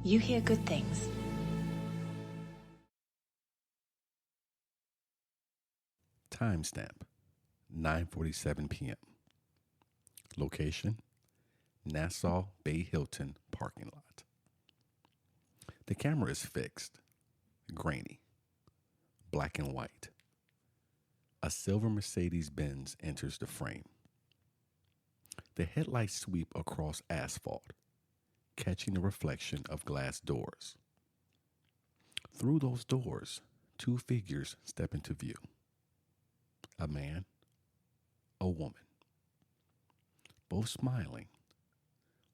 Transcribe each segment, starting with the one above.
you hear good things. Timestamp 9:47 p.m. Location Nassau Bay Hilton parking lot. The camera is fixed, grainy, black and white. A silver Mercedes-Benz enters the frame. The headlights sweep across asphalt, catching the reflection of glass doors. Through those doors, two figures step into view. A man, a woman. Both smiling,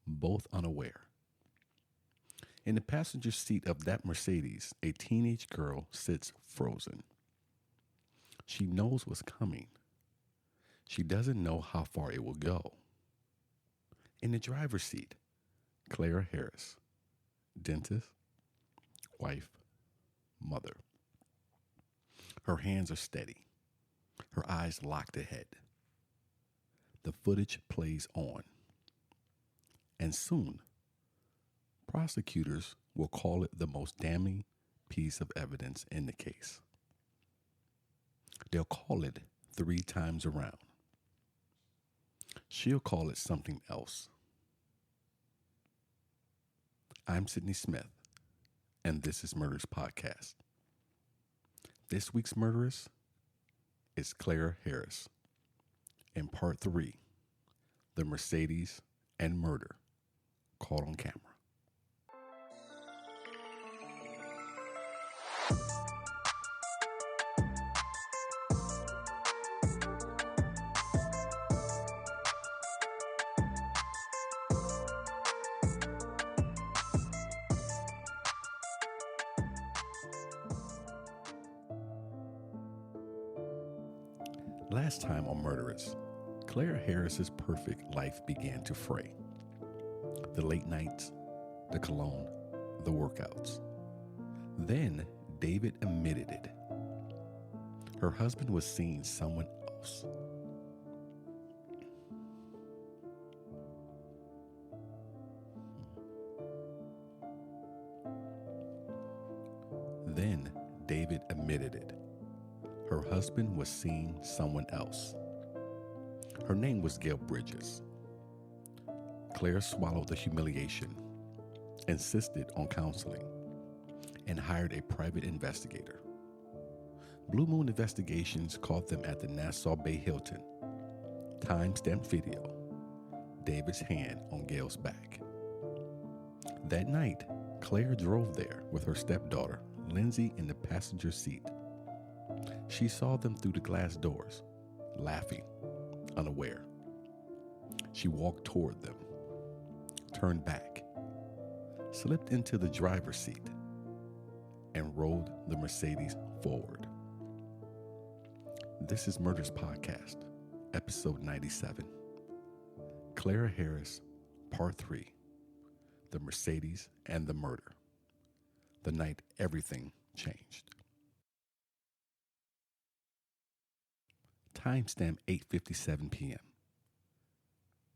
both unaware. In the passenger seat of that Mercedes, a teenage girl sits frozen. She knows what's coming. She doesn't know how far it will go. In the driver's seat, Clara Harris, dentist, wife, mother. Her hands are steady, her eyes locked ahead. The footage plays on. And soon, prosecutors will call it the most damning piece of evidence in the case. They'll call it 3 times around. She'll call it something else. I'm Sidney Smith, and this is Murders Podcast. This week's murderess is Clara Harris. In part 3, the Mercedes and murder caught on camera. Last time on Murderous, Clara Harris's perfect life began to fray. The late nights, the cologne, the workouts. Then David admitted it. Her husband was seeing someone else. Then David admitted it. Her husband was seeing someone else. Her name was Gail Bridges. Claire swallowed the humiliation, insisted on counseling, and hired a private investigator. Blue Moon Investigations caught them at the Nassau Bay Hilton. Timestamp video, David's hand on Gail's back. That night, Claire drove there with her stepdaughter, Lindsay, in the passenger seat. She saw them through the glass doors, laughing, unaware. She walked toward them, turned back, slipped into the driver's seat, and rolled the Mercedes forward. This is Murders Podcast, episode 97. Clara Harris, part 3, the Mercedes and the murder. The night everything changed. Timestamp 8:57 p.m.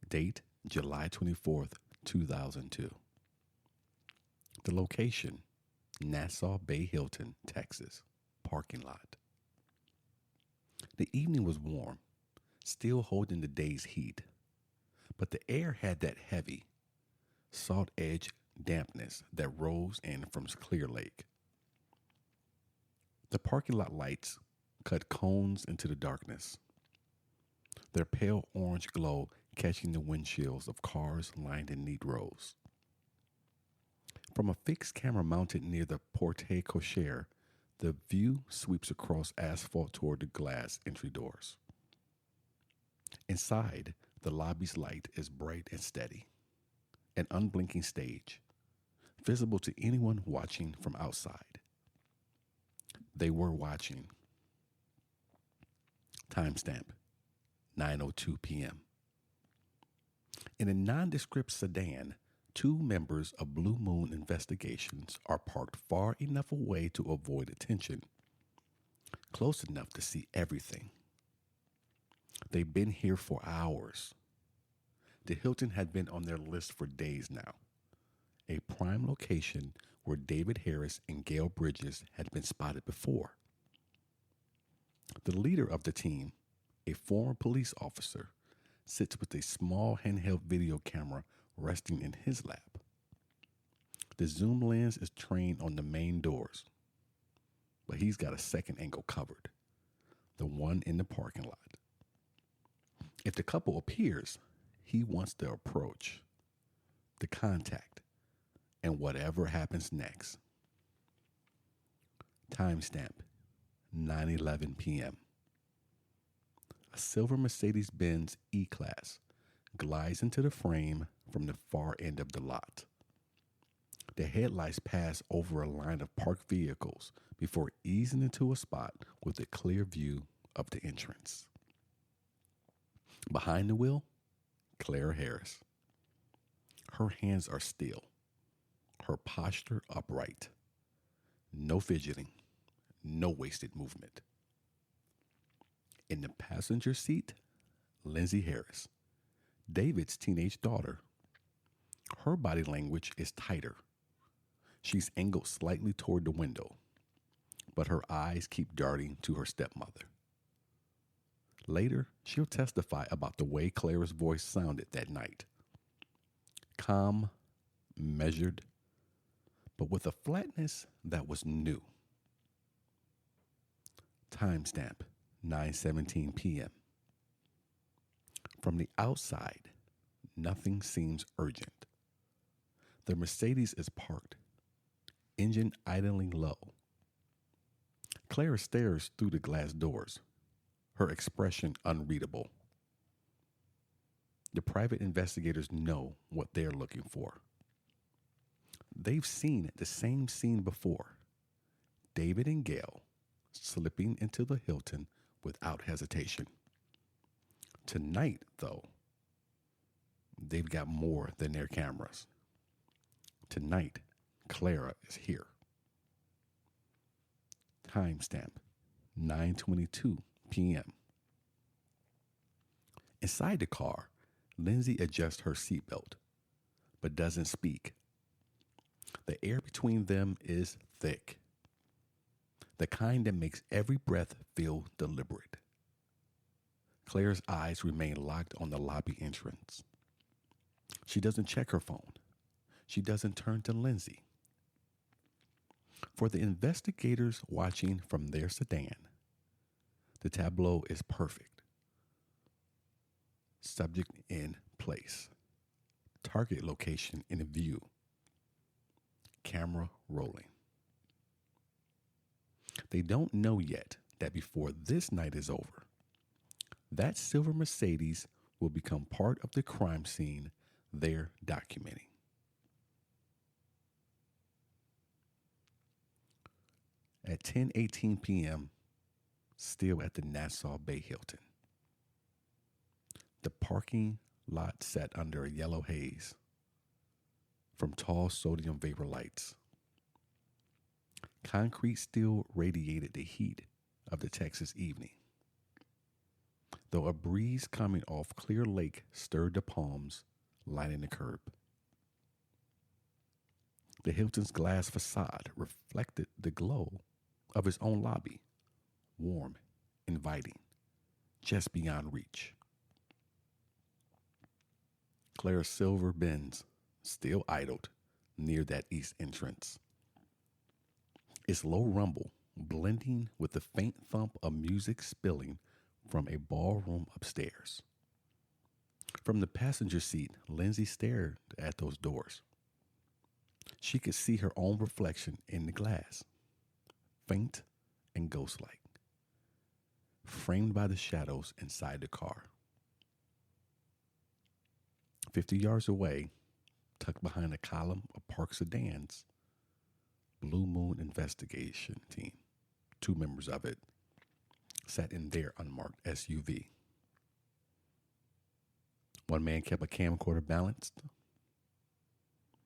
Date July 24th, 2002. The location Nassau Bay Hilton, Texas, parking lot. The evening was warm, still holding the day's heat, but the air had that heavy, salt-edge dampness that rose in from Clear Lake. The parking lot lights cut cones into the darkness, their pale orange glow catching the windshields of cars lined in neat rows. From a fixed camera mounted near the porte cochere, the view sweeps across asphalt toward the glass entry doors. Inside, the lobby's light is bright and steady, an unblinking stage, visible to anyone watching from outside. They were watching. Timestamp 9:02 p.m. In a nondescript sedan, 2 members of Blue Moon Investigations are parked far enough away to avoid attention, close enough to see everything. They've been here for hours. The Hilton had been on their list for days now, a prime location where David Harris and Gail Bridges had been spotted before. The leader of the team, a former police officer, sits with a small handheld video camera resting in his lap. The zoom lens is trained on the main doors, but he's got a second angle covered, the one in the parking lot. If the couple appears, he wants the approach, the contact, and whatever happens next. Timestamp 9:11 p.m. A silver Mercedes-Benz E-Class glides into the frame from the far end of the lot. The headlights pass over a line of parked vehicles before easing into a spot with a clear view of the entrance. Behind the wheel, Clara Harris. Her hands are still, her posture upright. No fidgeting, no wasted movement. In the passenger seat, Lindsay Harris, David's teenage daughter. Her body language is tighter. She's angled slightly toward the window, but her eyes keep darting to her stepmother. Later, she'll testify about the way Clara's voice sounded that night. Calm, measured, but with a flatness that was new. Timestamp 9:17 p.m. From the outside, nothing seems urgent. The Mercedes is parked, engine idling low. Clara stares through the glass doors, her expression unreadable. The private investigators know what they're looking for. They've seen the same scene before. David and Gail slipping into the Hilton without hesitation. Tonight, though, they've got more than their cameras. Tonight, Clara is here. Timestamp 9:22 p.m. Inside the car, Lindsay adjusts her seatbelt, but doesn't speak. The air between them is thick, the kind that makes every breath feel deliberate. Clara's eyes remain locked on the lobby entrance. She doesn't check her phone. She doesn't turn to Lindsay. For the investigators watching from their sedan, the tableau is perfect. Subject in place. Target location in view. Camera rolling. They don't know yet that before this night is over, that silver Mercedes will become part of the crime scene they're documenting. At 10:18 p.m., still at the Nassau Bay Hilton. The parking lot sat under a yellow haze from tall sodium vapor lights. Concrete still radiated the heat of the Texas evening, though a breeze coming off Clear Lake stirred the palms lining the curb. The Hilton's glass facade reflected the glow of its own lobby, warm, inviting, just beyond reach. Clara's silver Benz still idled near that east entrance. Its low rumble blending with the faint thump of music spilling from a ballroom upstairs. From the passenger seat, Lindsay stared at those doors. She could see her own reflection in the glass, faint and ghost-like, framed by the shadows inside the car. 50 yards away, tucked behind a column of parked sedans, Blue Moon investigation team, 2 members of it, sat in their unmarked SUV. One man kept a camcorder balanced,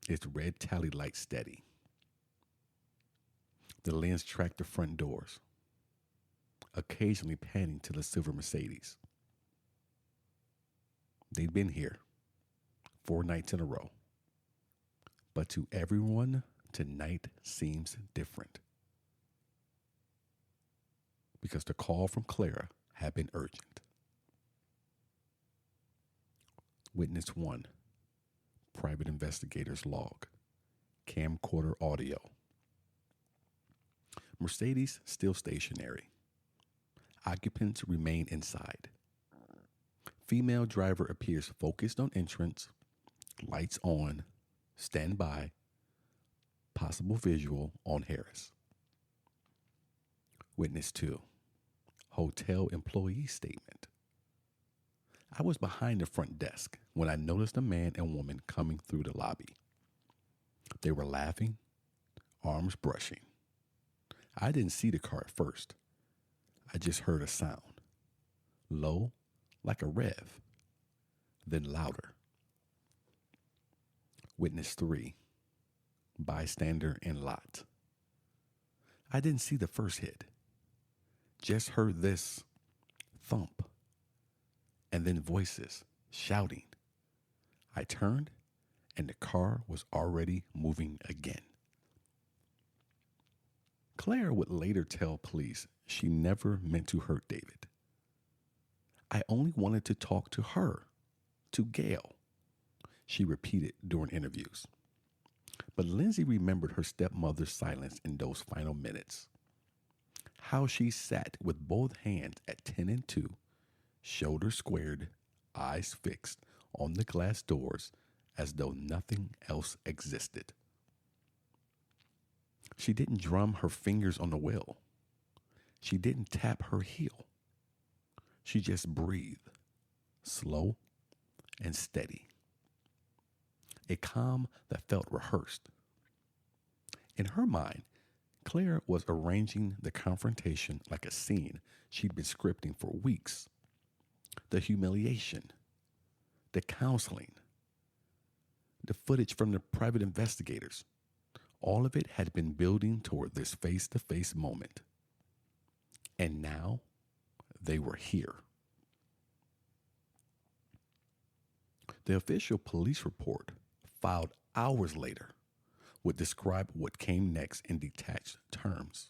its red tally light steady. The lens tracked the front doors, occasionally panning to the silver Mercedes. They'd been here 4 nights in a row, But to everyone, tonight seems different. Because the call from Clara had been urgent. Witness 1, private investigator's log, camcorder audio. Mercedes still stationary. Occupants remain inside. Female driver appears focused on entrance, lights on, standby, possible visual on Harris. Witness 2, hotel employee statement. I was behind the front desk when I noticed a man and woman coming through the lobby. They were laughing, arms brushing. I didn't see the car at first. I just heard a sound. Low, like a rev, then louder. Witness 3, bystander in lot. I didn't see the first hit. Just heard this thump, and then voices shouting. I turned, and the car was already moving again. Clara would later tell police she never meant to hurt David. I only wanted to talk to her, to Gail, she repeated during interviews. But Lindsay remembered her stepmother's silence in those final minutes. How she sat with both hands at 10 and 2, shoulders squared, eyes fixed on the glass doors as though nothing else existed. She didn't drum her fingers on the wheel. She didn't tap her heel. She just breathed, slow and steady. A calm that felt rehearsed. In her mind, Claire was arranging the confrontation like a scene she'd been scripting for weeks. The humiliation, the counseling, the footage from the private investigators, all of it had been building toward this face-to-face moment. And now they were here. The official police report, filed hours later, would describe what came next in detached terms.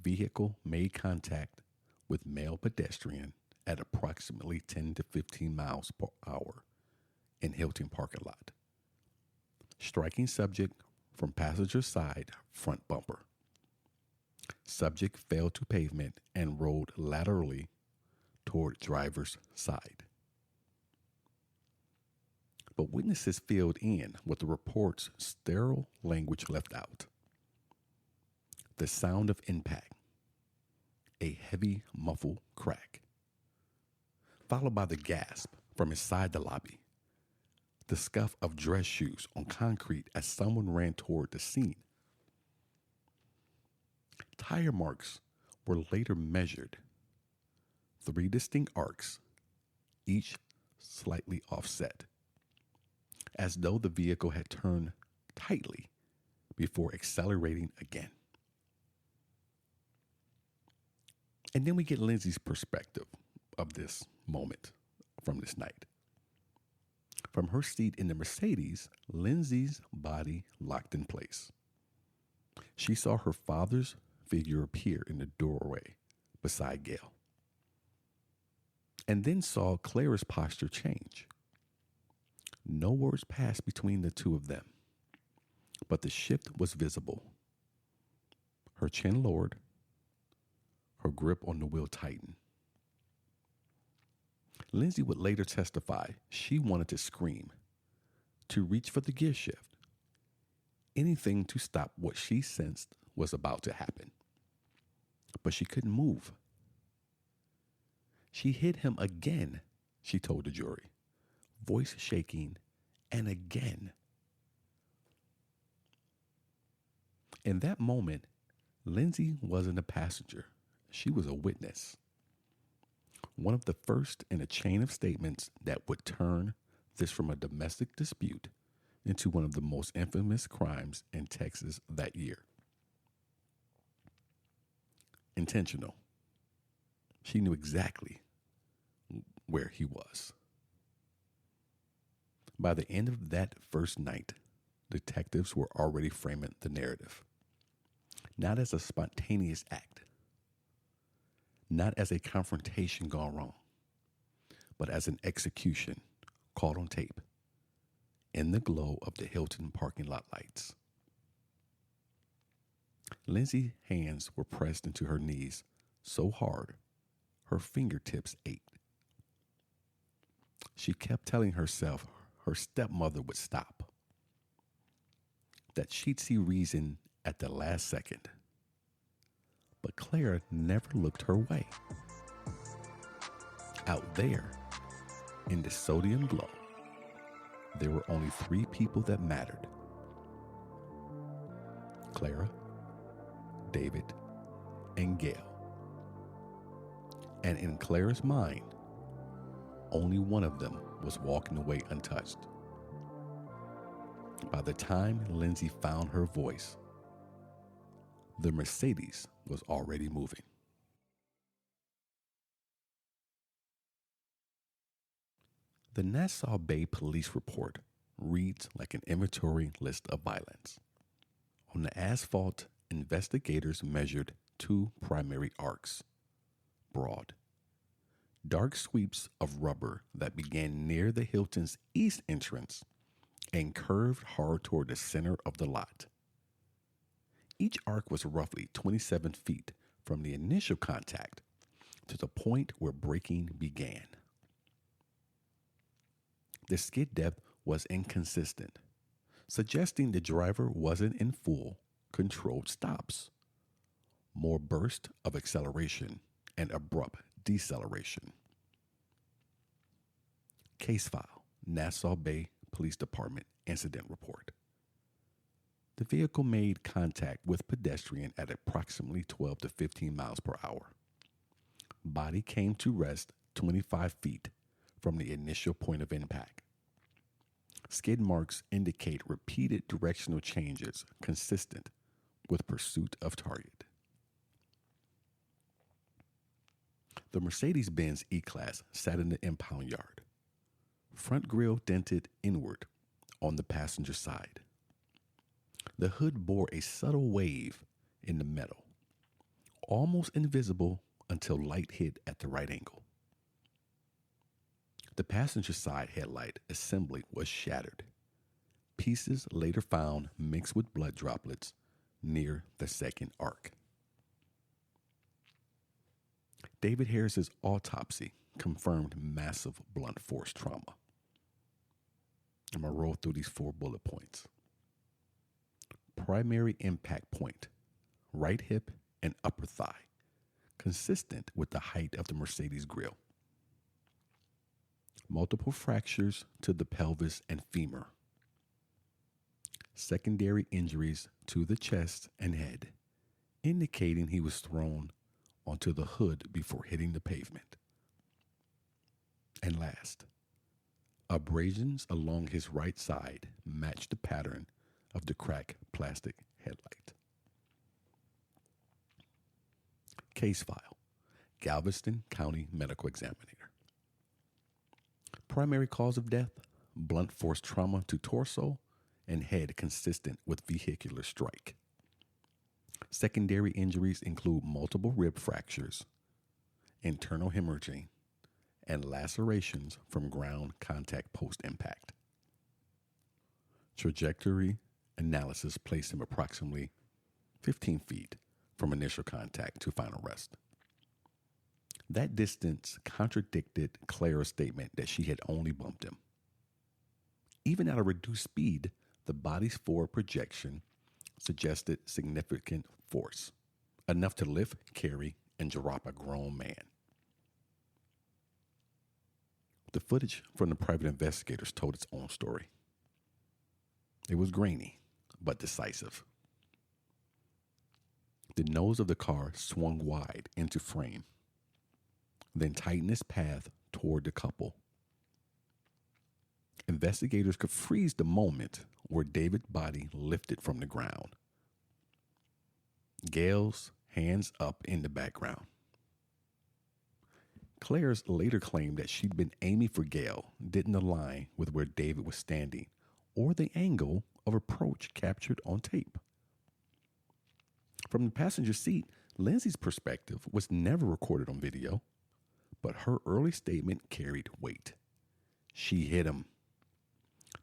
Vehicle made contact with male pedestrian at approximately 10 to 15 miles per hour in Hilton parking lot. Striking subject from passenger side front bumper. Subject fell to pavement and rolled laterally toward driver's side. But witnesses filled in what the report's sterile language left out. The sound of impact, a heavy muffled crack, followed by the gasp from inside the lobby, the scuff of dress shoes on concrete as someone ran toward the scene. Tire marks were later measured, 3 distinct arcs, each slightly offset, as though the vehicle had turned tightly before accelerating again. And then we get Lindsay's perspective of this moment from this night. From her seat in the Mercedes, Lindsay's body locked in place. She saw her father's figure appear in the doorway beside Gail, and then saw Clara's posture change. No words passed between the two of them, but the shift was visible. Her chin lowered, her grip on the wheel tightened. Lindsay would later testify she wanted to scream, to reach for the gear shift, anything to stop what she sensed was about to happen. But she couldn't move. She hit him again, she told the jury, voice shaking, and again. In that moment, Lindsay wasn't a passenger. She was a witness. One of the first in a chain of statements that would turn this from a domestic dispute into one of the most infamous crimes in Texas that year. Intentional. She knew exactly where he was. By the end of that first night, detectives were already framing the narrative, not as a spontaneous act, not as a confrontation gone wrong, but as an execution caught on tape in the glow of the Hilton parking lot lights. Lindsay's hands were pressed into her knees so hard her fingertips ached. She kept telling herself her stepmother would stop, that she'd see reason at the last second. But Clara never looked her way. Out there, in the sodium glow, there were only 3 people that mattered: Clara, David, and Gail. And in Clara's mind, only one of them was walking away untouched. By the time Lindsay found her voice, the Mercedes was already moving. The Nassau Bay Police Report reads like an inventory list of violence. On the asphalt, investigators measured 2 primary arcs, broad, dark sweeps of rubber that began near the Hilton's east entrance and curved hard toward the center of the lot. Each arc was roughly 27 feet from the initial contact to the point where braking began. The skid depth was inconsistent, suggesting the driver wasn't in full, controlled stops. More burst of acceleration and abrupt deceleration. Case file, Nassau Bay Police Department Incident Report. The vehicle made contact with pedestrian at approximately 12 to 15 miles per hour. Body came to rest 25 feet from the initial point of impact. Skid marks indicate repeated directional changes consistent with pursuit of target. The Mercedes-Benz E-Class sat in the impound yard, front grille dented inward on the passenger side. The hood bore a subtle wave in the metal, almost invisible until light hit at the right angle. The passenger side headlight assembly was shattered, pieces later found mixed with blood droplets near the second arc. David Harris's autopsy confirmed massive blunt force trauma. I'm going to roll through these 4 bullet points. Primary impact point, right hip and upper thigh, consistent with the height of the Mercedes grille. Multiple fractures to the pelvis and femur. Secondary injuries to the chest and head, indicating he was thrown onto the hood before hitting the pavement. And last, abrasions along his right side matched the pattern of the cracked plastic headlight. Case file, Galveston County Medical Examiner. Primary cause of death, blunt force trauma to torso and head consistent with vehicular strike. Secondary injuries include multiple rib fractures, internal hemorrhaging, and lacerations from ground contact post-impact. Trajectory analysis placed him approximately 15 feet from initial contact to final rest. That distance contradicted Clara's statement that she had only bumped him. Even at a reduced speed, the body's forward projection suggested significant force, enough to lift, carry, and drop a grown man. The footage from the private investigators told its own story. It was grainy, but decisive. The nose of the car swung wide into frame, then tightened its path toward the couple. Investigators could freeze the moment where David's body lifted from the ground. Gail's hands up in the background. Claire's later claimed that she'd been aiming for Gail didn't align with where David was standing or the angle of approach captured on tape. From the passenger seat, Lindsay's perspective was never recorded on video, but her early statement carried weight. She hit him.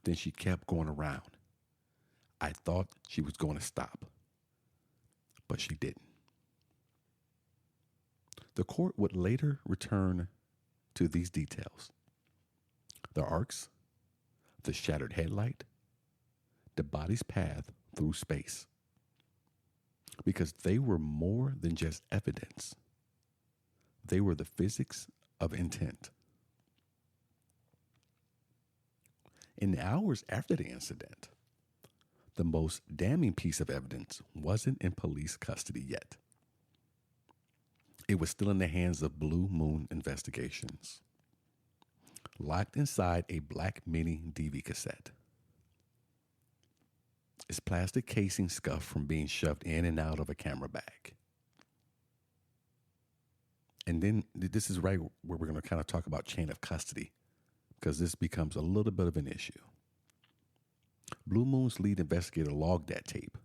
Then she kept going around. I thought she was going to stop, but she didn't. The court would later return to these details: the arcs, the shattered headlight, the body's path through space, because they were more than just evidence. They were the physics of intent. In the hours after the incident, the most damning piece of evidence wasn't in police custody yet. It was still in the hands of Blue Moon Investigations, locked inside a black mini DV cassette. Its plastic casing scuffed from being shoved in and out of a camera bag. And then this is right where we're going to kind of talk about chain of custody, because this becomes a little bit of an issue. Blue Moon's lead investigator logged that tape,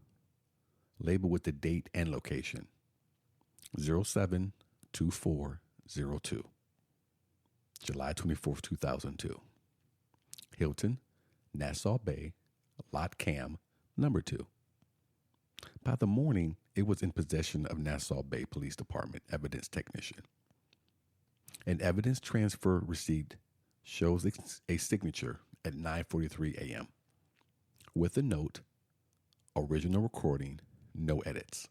labeled with the date and location: 07-2402, July 24th, 2002. Hilton, Nassau Bay, Lot Cam, number 2. By the morning, it was in possession of Nassau Bay Police Department evidence technician. An evidence transfer receipt shows a signature at 9:43 a.m. with a note, original recording, no edits.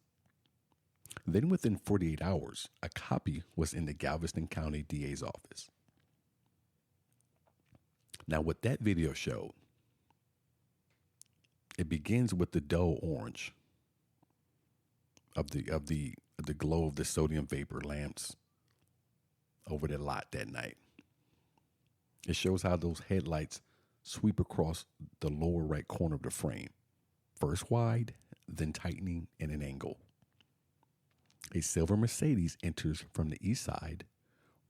Then within 48 hours, a copy was in the Galveston County DA's office. Now, what that video showed, it begins with the dull orange of the glow of the sodium vapor lamps over the lot that night. It shows how those headlights sweep across the lower right corner of the frame, first wide, then tightening in an angle. A silver Mercedes enters from the east side,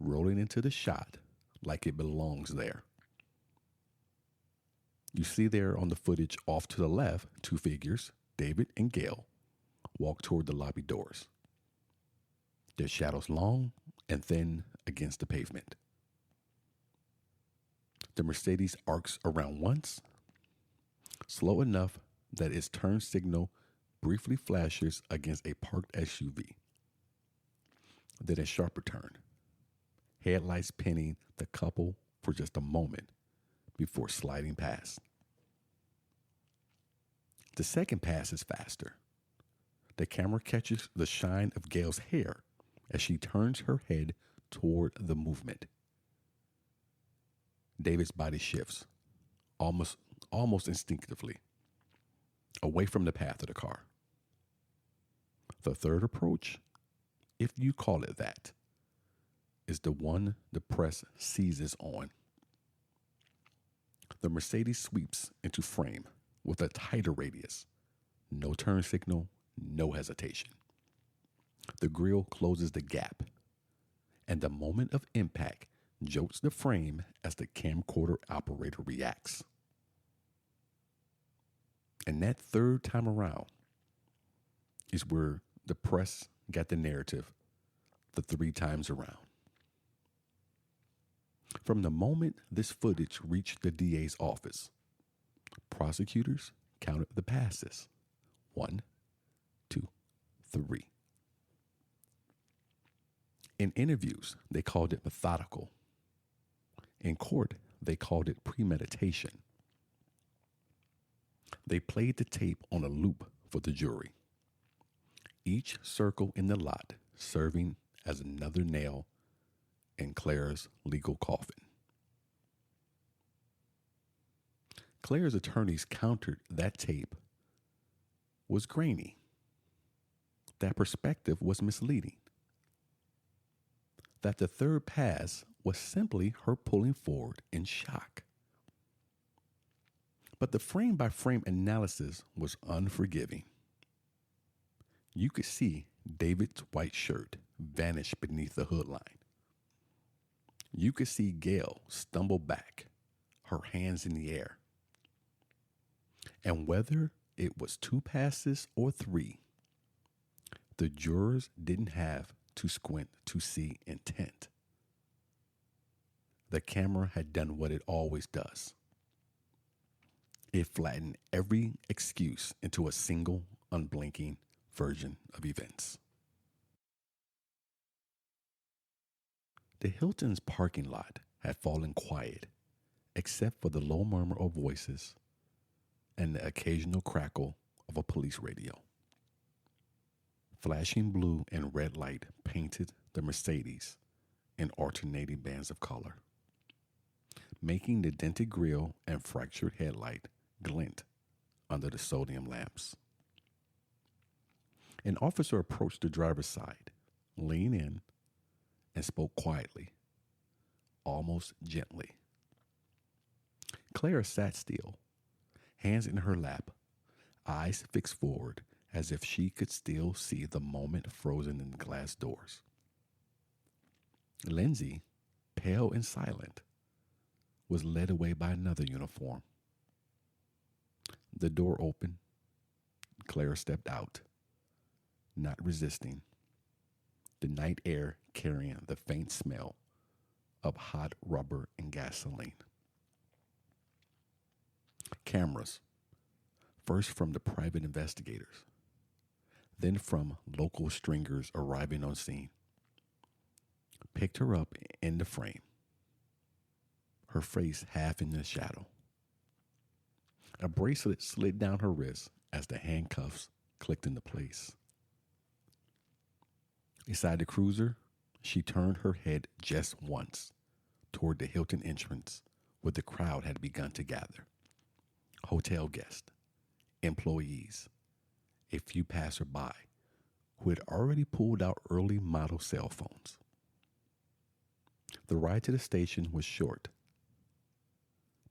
rolling into the shot like it belongs there. You see there on the footage off to the left, 2 figures, David and Gail, walk toward the lobby doors. Their shadows long and thin against the pavement. The Mercedes arcs around once, slow enough that its turn signal briefly flashes against a parked SUV. Then a sharper turn, headlights pinning the couple for just a moment before sliding past. The second pass is faster. The camera catches the shine of Gail's hair as she turns her head toward the movement. David's body shifts, almost instinctively, away from the path of the car. The third approach, if you call it that, is the one the press seizes on. The Mercedes sweeps into frame with a tighter radius. No turn signal, no hesitation. The grille closes the gap, and the moment of impact jolts the frame as the camcorder operator reacts. And that third time around is where the press got the narrative the 3 times around. From the moment this footage reached the DA's office, prosecutors counted the passes. 1, 2, 3. In interviews, they called it methodical. In court, they called it premeditation. They played the tape on a loop for the jury, each circle in the lot serving as another nail in Clara's legal coffin. Clara's attorneys countered that tape was grainy. That perspective was misleading. That the third pass was simply her pulling forward in shock. But the frame-by-frame analysis was unforgiving. You could see David's white shirt vanish beneath the hood line. You could see Gail stumble back, her hands in the air. And whether it was 2 passes or 3, the jurors didn't have to squint to see intent. The camera had done what it always does. It flattened every excuse into a single, unblinking version of events. The Hilton's parking lot had fallen quiet, except for the low murmur of voices and the occasional crackle of a police radio. Flashing blue and red light painted the Mercedes in alternating bands of color, making the dented grille and fractured headlight glint under the sodium lamps. An officer approached the driver's side, leaned in, and spoke quietly, almost gently. Clara sat still, hands in her lap, eyes fixed forward as if she could still see the moment frozen in the glass doors. Lindsay, pale and silent, was led away by another uniform. The door opened. Clara stepped out, not resisting, the night air carrying the faint smell of hot rubber and gasoline. Cameras, first from the private investigators, then from local stringers arriving on scene, picked her up in the frame, her face half in the shadow. A bracelet slid down her wrist as the handcuffs clicked into place. Beside the cruiser, she turned her head just once toward the Hilton entrance where the crowd had begun to gather. Hotel guests, employees, a few passersby who had already pulled out early model cell phones. The ride to the station was short,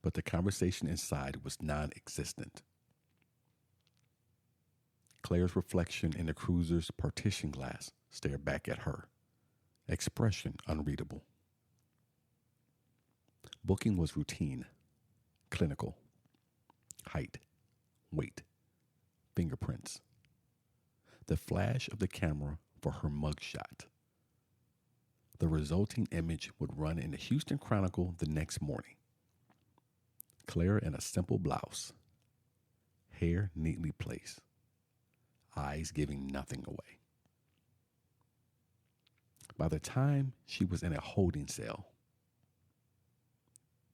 but the conversation inside was non-existent. Claire's reflection in the cruiser's partition glass stared back at her, expression unreadable. Booking was routine, clinical. Height, weight, fingerprints. The flash of the camera for her mugshot. The resulting image would run in the Houston Chronicle the next morning. Clara in a simple blouse, hair neatly placed, eyes giving nothing away. By the time she was in a holding cell,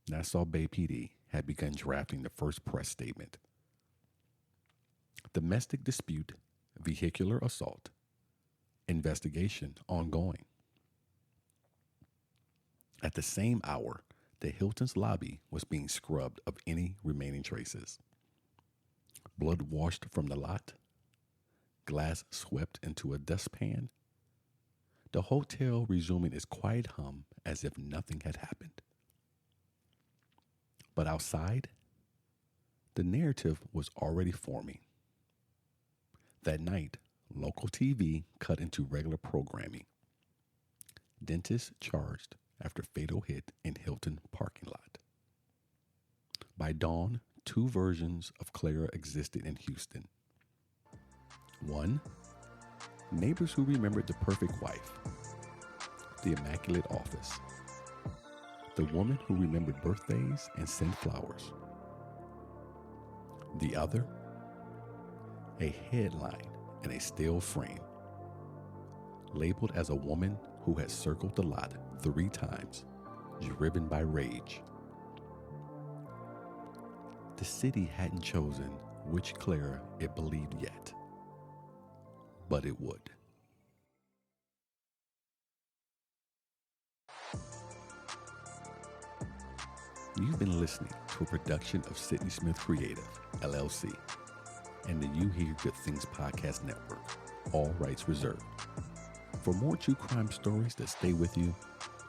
Nassau Bay PD had begun drafting the first press statement. Domestic dispute, vehicular assault, investigation ongoing. At the same hour, the Hilton's lobby was being scrubbed of any remaining traces. Blood washed from the lot, glass swept into a dustpan, the hotel resuming its quiet hum as if nothing had happened. But outside, the narrative was already forming. That night, local TV cut into regular programming. Dentist charged after fatal hit in Hilton parking lot. By dawn, 2 versions of Clara existed in Houston. One, neighbors who remembered the perfect wife, the immaculate office, the woman who remembered birthdays and sent flowers. The other, a headline in a steel frame, labeled as a woman who had circled the lot 3 times, driven by rage. The city hadn't chosen which Clara it believed yet, but it would. You've been listening to a production of Sidney Smith Creative, LLC, and the You Hear Good Things Podcast Network, all rights reserved. For more true crime stories that stay with you,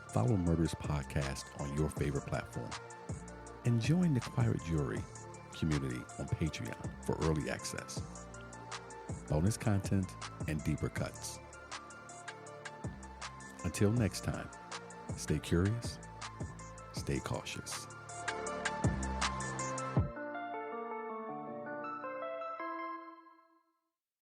follow Murders Podcast on your favorite platform. And join the Quiet Jury community on Patreon for early access, bonus content, and deeper cuts. Until next time, stay curious, stay cautious.